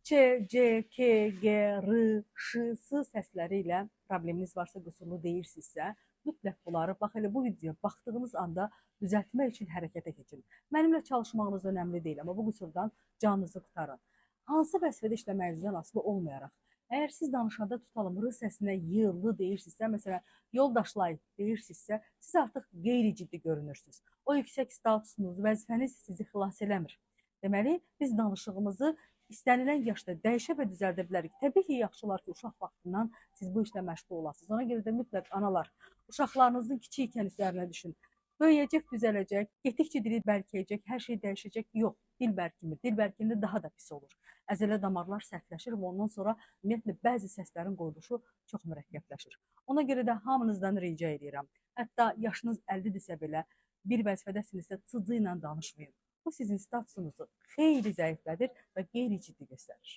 Ç, C, K, G, R, Ş, S səsləri ilə probleminiz varsa, qüsurlu deyirsinizsə, mütləq bunları bax elə bu videoya baxdığınız anda düzəltmək üçün hərəkətə keçin. Mənimlə çalışmağınız önəmli deyil, amma bu qüsurdan canınızı qurtarın. Hansı vəzifədə işləməyinizdən asılı olmayaraq, əgər siz danışanda tutalım R səsinə yığılı deyirsinizsə, məsələn, yoldaşlar deyirsinizsə, siz artıq qeyri-ciddi görünürsünüz. O yüksək statusunuz, vəzifəniz sizi xilas eləmir. Deməli, biz danışığımızı İstənilən yaşda dəyişə və düzəldə bilərik. Təbii ki, yaxşılar ki, uşaq vaxtından siz bu işlə məşğul olasınız. Ona görə də mütləq analar, uşaqlarınızın kiçik ikən üzərinə düşün. Böyüyəcək, düzələcək, getdikcə dili bərkiyəcək, hər şey dəyişəcək. Yox, dil bərkimir. Dil bərkində daha da pis olur. Əzələ damarlar sərtləşir və ondan sonra ümumiyyətlə bəzi səslərin quruluşu çox mürəkkəbləşir. Ona görə də hamınızdan rica edirəm. Hətta yaşınız 50-dirsə belə bir vəzifədəsinizsə çıcı ilə danışmayın. Bu sizin statusunuzu xeyli zəiflədir və qeyri-ciddi göstərir.